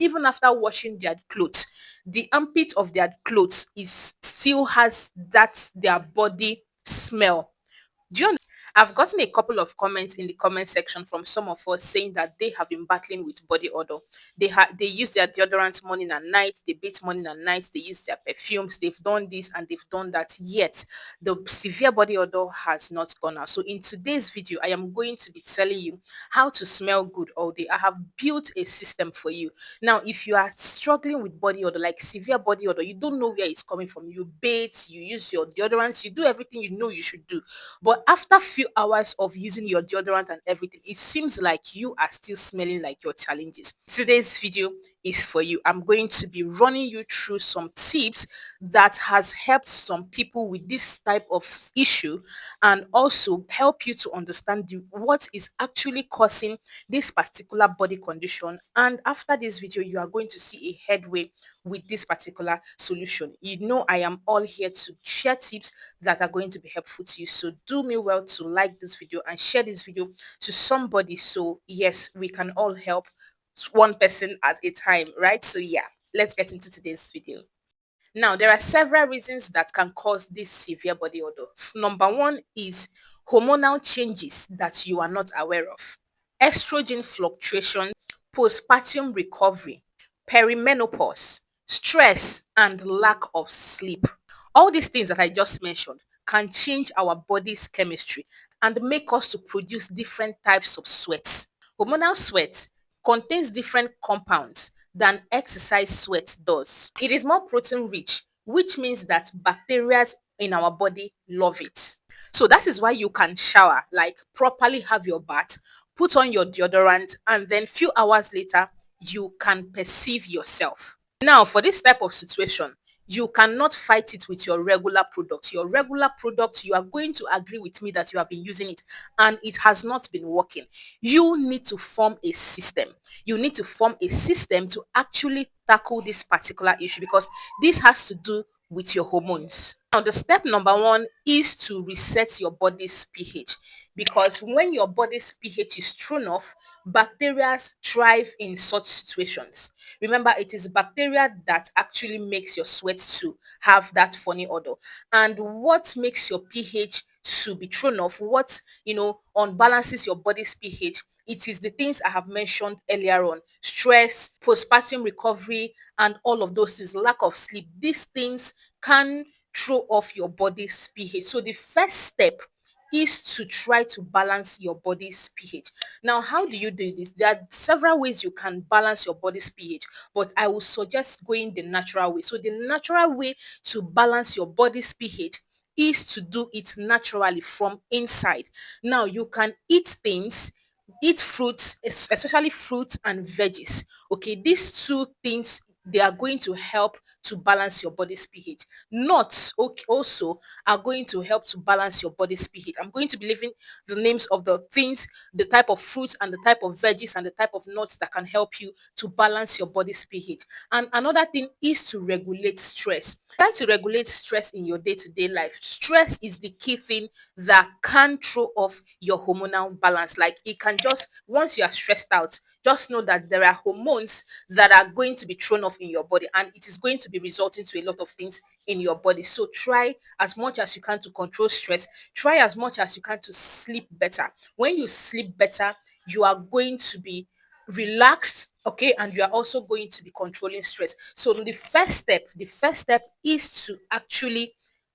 even after washing their clothes, the armpit of their clothes is still has that their body smell. Do you I've gotten a couple of comments in the comment section from some of us saying that they have been battling with body odor. They use their deodorant morning and night, they bathe morning and night, they use their perfumes, they've done this and they've done that. Yet the severe body odor has not gone out. So in today's video, I am going to be telling you how to smell good all day. I have built a system for you. Now, if you are struggling with body odor, like severe body odor, you don't know where it's coming from. You bathe, you use your deodorants, you do everything you know you should do, but after few hours of using your deodorant and everything, it seems like you are still smelling like your challenges. Today's video is for you. I'm going to be running you through some tips that has helped some people with this type of issue, and also help you to understand what is actually causing this particular body condition. And after this video, you are going to see a headway with this particular solution. You know, I am all here to share tips that are going to be helpful to you. So do me well to like this video and share this video to somebody. So yes, we can all help one person at a time, right? So yeah, let's get into today's video. Now, there are several reasons that can cause this severe body odor. Number one is hormonal changes that you are not aware of, estrogen fluctuation, postpartum recovery, perimenopause, stress, and lack of sleep. All these things that I just mentioned can change our body's chemistry and make us to produce different types of sweats. Hormonal sweat contains different compounds than exercise sweat does. It is more protein rich, which means that bacteria in our body love it. So that is why you can shower, like properly have your bath, put on your deodorant, and then few hours later, you can perceive yourself. Now, for this type of situation, you cannot fight it with your regular product. Your regular product, you are going to agree with me that you have been using it and it has not been working. You need to form a system. You need to form a system to actually tackle this particular issue, because this has to do with your hormones. Now, the step number one is to reset your body's pH, because when your body's pH is thrown off, bacteria thrive in such situations. Remember, it is bacteria that actually makes your sweat to have that funny odor. And what makes your pH to be thrown off, what unbalances your body's pH, it is the things I have mentioned earlier on: stress, postpartum recovery, and all of those things, lack of sleep. These things can throw off your body's pH. So the first step is to try to balance your body's pH. Now, how do you do this? There are several ways you can balance your body's pH, but I will suggest going the natural way. So the natural way to balance your body's pH is to do it naturally from inside. Now, you can eat things, eat fruits, especially fruits and veggies. Okay, these two things, they are going to help to balance your body's pH. Nuts, okay, also are going to help to balance your body's pH. I'm going to be leaving the names of the things, the type of fruits and the type of veggies and the type of nuts that can help you to balance your body's pH. And another thing is to regulate stress. Try to regulate stress in your day-to-day life. Stress is the key thing that can throw off your hormonal balance. Like, it can just, once you are stressed out, just know that there are hormones that are going to be thrown off in your body, and it is going to be resulting to a lot of things in your body. So try as much as you can to control stress. Try as much as you can to sleep better. When you sleep better, you are going to be relaxed, okay, and you are also going to be controlling stress. So the first step is to actually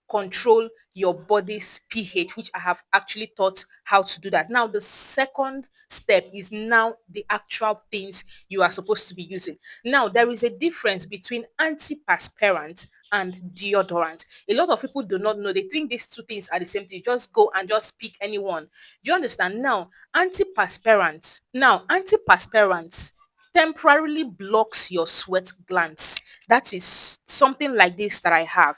control your body's pH, which I have actually taught how to do that. Now, the second step is now the actual things you are supposed to be using. Now, there is a difference between antiperspirant and deodorant. A lot of people do not know. They think these two things are the same thing. You just go and just pick anyone. Do you understand? Now antiperspirants temporarily blocks your sweat glands. That is something like this that I have.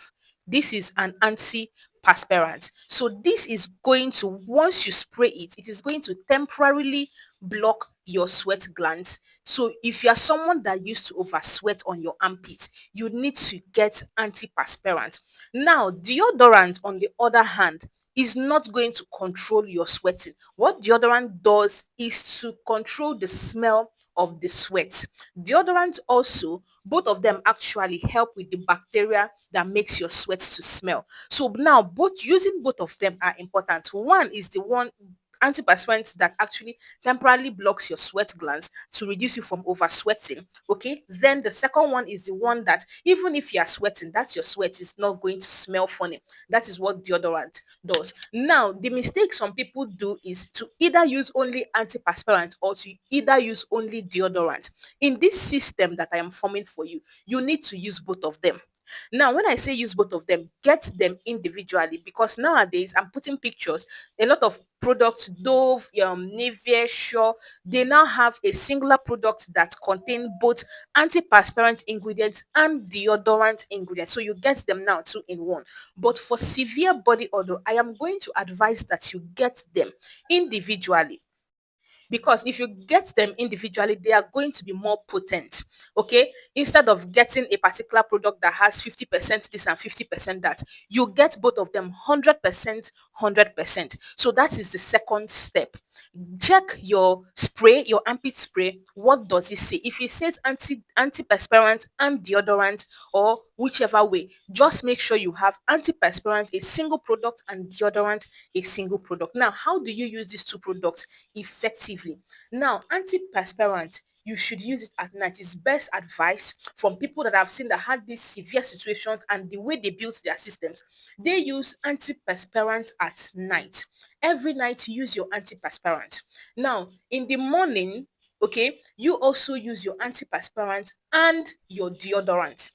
This is an antiperspirant. So this is going to, once you spray it, it is going to temporarily block your sweat glands. So if you are someone that used to over sweat on your armpits, you need to get antiperspirant. Now, deodorant, on the other hand, is not going to control your sweating. What deodorant does is to control the smell of the sweat. Deodorant also, both of them actually help with the bacteria that makes your sweat to smell. So now both using both of them are important. One is the one antiperspirant that actually temporarily blocks your sweat glands to reduce you from over sweating. Okay, then the second one is the one that even if you are sweating, that your sweat is not going to smell funny. That is what deodorant does. Now the mistake some people do is to either use only antiperspirant or to either use only deodorant. In this system that I am forming for you, you need to use both of them. Now, when I say use both of them, get them individually, because nowadays I'm putting pictures. A lot of products, Dove, Nivea, Sure, they now have a singular product that contain both antiperspirant ingredients and deodorant ingredients. So you get them now two in one. But for severe body odor, I am going to advise that you get them individually, because if you get them individually, they are going to be more potent. Okay, instead of getting a particular product that has 50% this and 50% that, you get both of them 100%, 100%. So that is the second step. Check your spray, your armpit spray. What does it say? If it says antiperspirant and deodorant, or whichever way, just make sure you have antiperspirant, a single product, and deodorant, a single product. Now, how do you use these two products effectively? Now, antiperspirant, you should use it at night. It's best advice from people that I've seen that had these severe situations, and the way they built their systems, they use antiperspirant at night. Every night use your antiperspirant. Now, in the morning, okay, you also use your antiperspirant and your deodorant.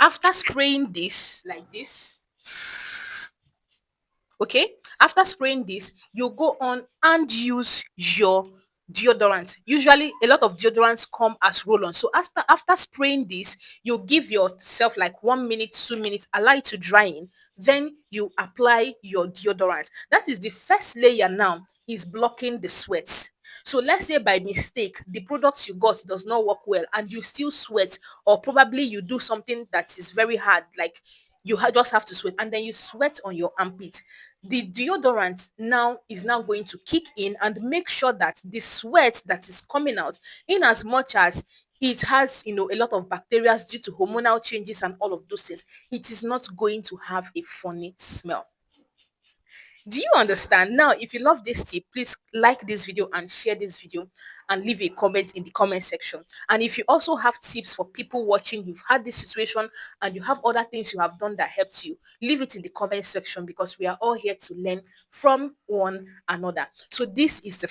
After spraying this like this, okay, after spraying this, you go on and use your deodorant. Usually a lot of deodorants come as roll-on, so after spraying this, you give yourself like 1 minute, 2 minutes, allow it to dry in, then you apply your deodorant. That is the first layer. Now is blocking the sweat. So let's say by mistake the product you got does not work well and you still sweat, or probably you do something that is very hard, like just have to sweat, and then you sweat on your armpit. The deodorant now is now going to kick in and make sure that the sweat that is coming out, in as much as it has, a lot of bacteria due to hormonal changes and all of those things, it is not going to have a funny smell. Do you understand? Now, if you love this tip, please like this video and share this video and leave a comment in the comment section. And if you also have tips for people watching, you've had this situation and you have other things you have done that helps you, leave it in the comment section, because we are all here to learn from one another. So this is the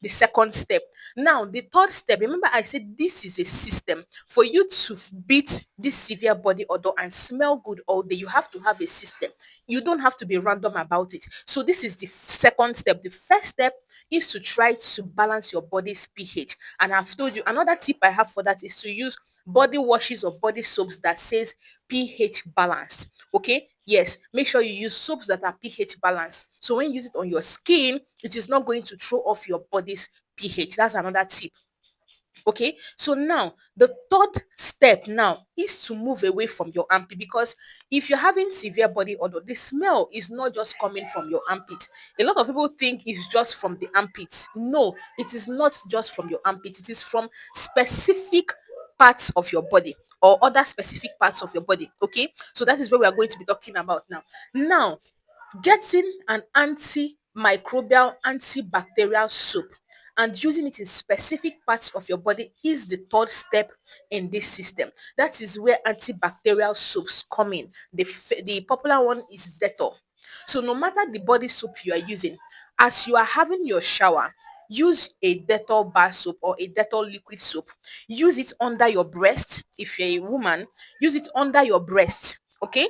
second step. Now, the third step, remember I said this is a system. For you to beat this severe body odor and smell good all day, you have to have a system. You don't have to be random about it. So this is the second step. The first step is to try to balance your body's pH. And I've told you another tip I have for that is to use body washes or body soaps that says pH balance. Okay, yes, make sure you use soaps that are pH balanced, so when you use it on your skin, it is not going to throw off your body's pH. That's another tip. Okay, so now the third step now is to move away from your armpit, because if you're having severe body odor, the smell is not just coming from your armpit. A lot of people think it's just from the armpit. No, it is not just from your armpit, it is from specific parts of your body, or other specific parts of your body. Okay, so that is what we are going to be talking about now. Getting an antimicrobial, antibacterial soap and using it in specific parts of your body is the third step in this system. That is where antibacterial soaps come in. The popular one is Dettol. So no matter the body soap you are using, as you are having your shower, use a Dettol bar soap or a Dettol liquid soap. Use it under your breast. If you're a woman, use it under your breast. Okay,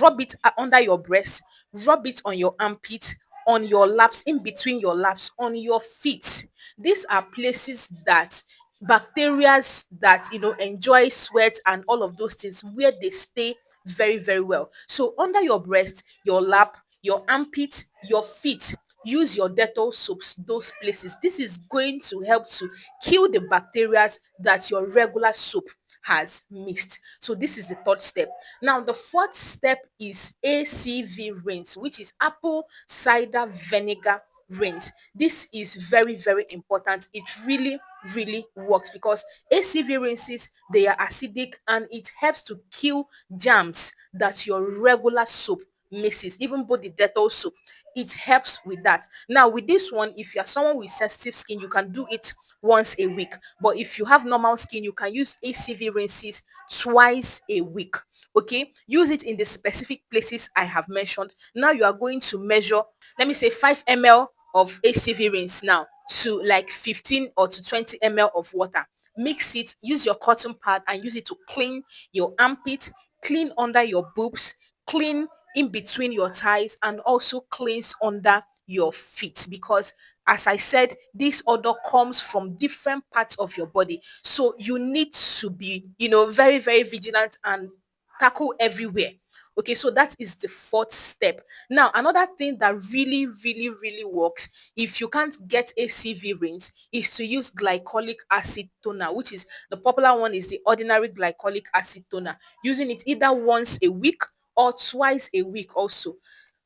rub it under your breast, rub it on your armpit, on your laps, in between your laps, on your feet. These are places that bacterias that enjoy sweat and all of those things, where they stay very, very well. So under your breast, your lap, your armpit, your feet, use your Dettol soaps those places. This is going to help to kill the bacteria that your regular soap has missed. So this is the third step. Now the fourth step is ACV rinse, which is apple cider vinegar rinse. This is very, very important. It really, really works because ACV rinses, they are acidic and it helps to kill germs that your regular soap misses, even both the Dettol soap. It helps with that. Now, with this one, if you're someone with sensitive skin, you can do it once a week. But if you have normal skin, you can use ACV rinses twice a week. Okay, use it in the specific places I have mentioned. Now you are going to measure, let me say 5 ml of ACV rinse now to like 15 or to 20 ml of water. Mix it, use your cotton pad and use it to clean your armpit, clean under your boobs, clean in between your thighs, and also cleanse under your feet, because as I said, this odor comes from different parts of your body. So you need to be, very, very vigilant and tackle everywhere. Okay, so that is the fourth step. Now, another thing that really, really, really works if you can't get ACV rinse is to use glycolic acid toner, which is the popular one is the ordinary glycolic acid toner. Using it either once a week or twice a week also.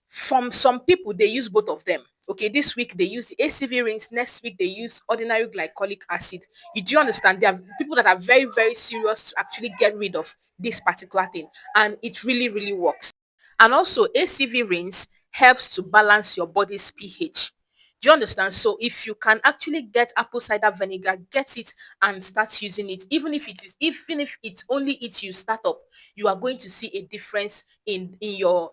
From some people, they use both of them. Okay, this week they use the ACV rinse, next week they use ordinary glycolic acid. You do understand? There are people that are very, very serious to actually get rid of this particular thing, and it really, really works. And also, ACV rinse helps to balance your body's pH. Do you understand? So if you can actually get apple cider vinegar, get it and start using it. Even if it's only it you start up, you are going to see a difference in your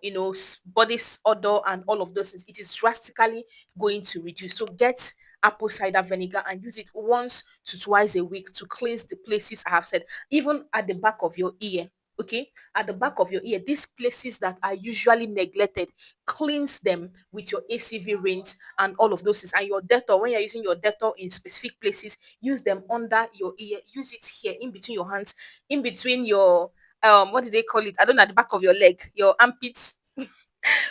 body's odor and all of those things. It is drastically going to reduce. So get apple cider vinegar and use it once to twice a week to cleanse the places I have said, even at the back of your ear. Okay, at the back of your ear, these places that are usually neglected, cleanse them with your ACV rinse and all of those things. And your Dettol, when you're using your Dettol in specific places, use them under your ear, use it here in between your hands, in between your what do they call it? I don't know, at the back of your leg, your armpits.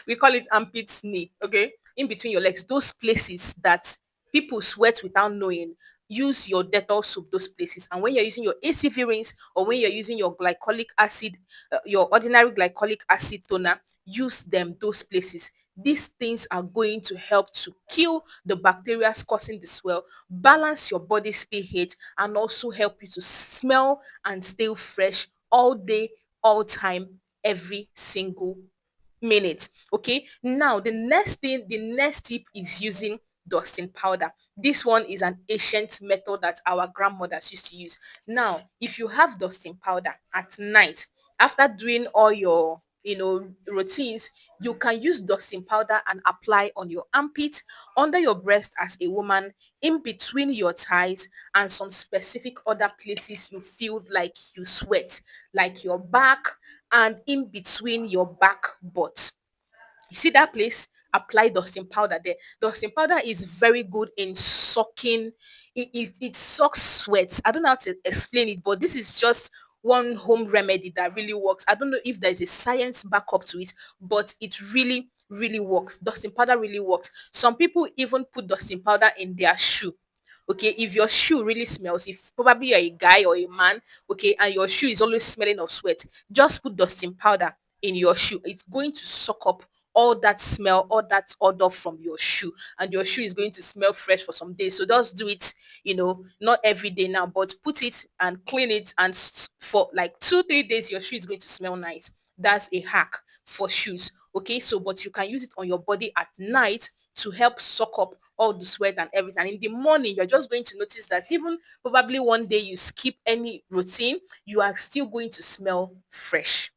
We call it armpits knee. Okay, in between your legs, those places that people sweat without knowing. Use your Dettol soap those places. And when you're using your ACV rinse or when you're using your glycolic acid, your ordinary glycolic acid toner, use them those places. These things are going to help to kill the bacteria causing the swell, balance your body's pH, and also help you to smell and stay fresh all day, all time, every single minutes. Okay, now the next tip is using dusting powder. This one is an ancient method that our grandmothers used to use. Now, if you have dusting powder at night after doing all your routines, you can use dusting powder and apply on your armpit, under your breast as a woman, in between your thighs, and some specific other places you feel like you sweat, like your back and in between your back butt. You see that place? Apply dusting powder there. Dusting powder is very good in sucking. It sucks sweat. I don't know how to explain it, but this is just one home remedy that really works. I don't know if there's a science backup to it, but it really, really works. Dusting powder really works. Some people even put dusting powder in their shoe. Okay, if your shoe really smells, if probably you're a guy or a man, okay, and your shoe is always smelling of sweat, just put dusting powder in your shoe. It's going to suck up all that smell, all that odor from your shoe, and your shoe is going to smell fresh for some days. So just do it, not every day now, but put it and clean it, and for like 2 3 days your shoe is going to smell nice. That's a hack for shoes. Okay, so but you can use it on your body at night to help suck up all the sweat and everything. And in the morning, you're just going to notice that even probably one day you skip any routine, you are still going to smell fresh.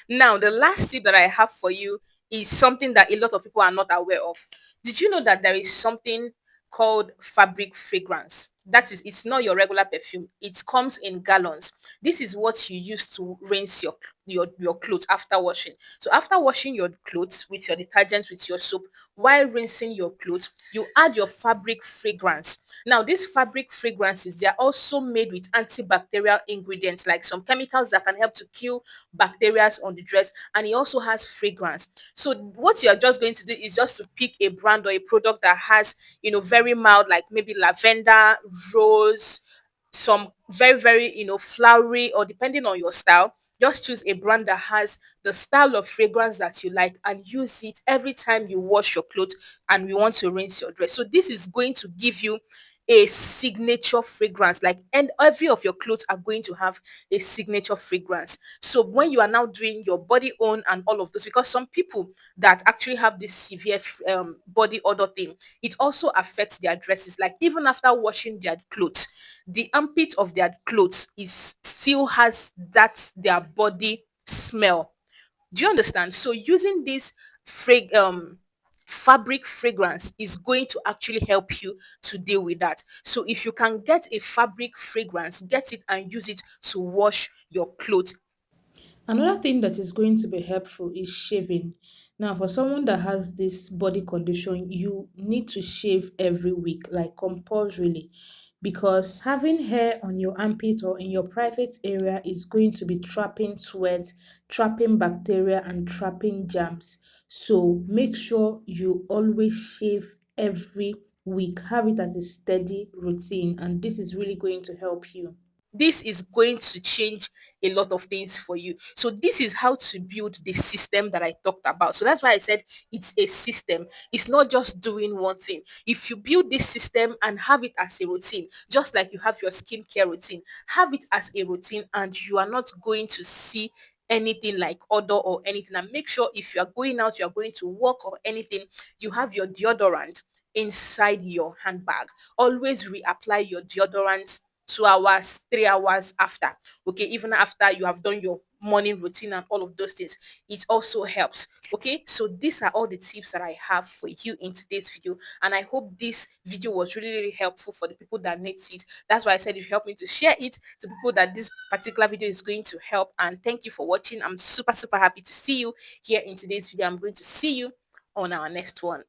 Now, the last tip that I have for you is something that a lot of people are not aware of. Did you know that there is something called fabric fragrance? That is, it's not your regular perfume. It comes in gallons. This is what you use to rinse your clothes after washing. So after washing your clothes with your detergent, with your soap, while rinsing your clothes, you add your fabric fragrance. Now, these fabric fragrances, they are also made with antibacterial ingredients, like some chemicals that can help to kill bacteria on the dress, and it also has fragrance. So what you're just going to do is just to pick a brand or a product that has very mild, like maybe lavender, rose, some very, very, flowery, or depending on your style, just choose a brand that has the style of fragrance that you like and use it every time you wash your clothes and you want to rinse your dress. So this is going to give you a signature fragrance, like, and every of your clothes are going to have a signature fragrance. So when you are now doing your body own and all of those, because some people that actually have this severe body odor thing, it also affects their dresses. Like, even after washing their clothes, the armpit of their clothes is still has that their body smell. Do you understand? So using this fabric fragrance is going to actually help you to deal with that. So if you can get a fabric fragrance, get it and use it to wash your clothes. Another thing that is going to be helpful is shaving. Now, for someone that has this body condition, you need to shave every week, like compulsorily, because having hair on your armpit or in your private area is going to be trapping sweat, trapping bacteria, and trapping germs. So make sure you always shave every week. Have it as a steady routine, and this is really going to help you. This is going to change a lot of things for you. So this is how to build the system that I talked about. So that's why I said it's a system. It's not just doing one thing. If you build this system and have it as a routine, just like you have your skincare routine, have it as a routine, and you are not going to see anything like odor or anything. And make sure if you are going out, you are going to work or anything, you have your deodorant inside your handbag. Always reapply your deodorant 2 hours, 3 hours after. Okay, even after you have done your morning routine and all of those things, it also helps. Okay, so these are all the tips that I have for you in today's video, and I hope this video was really, really helpful for the people that needs it. That's why I said if you help me to share it to people that this particular video is going to help. And thank you for watching. I'm super, super happy to see you here in today's video. I'm going to see you on our next one.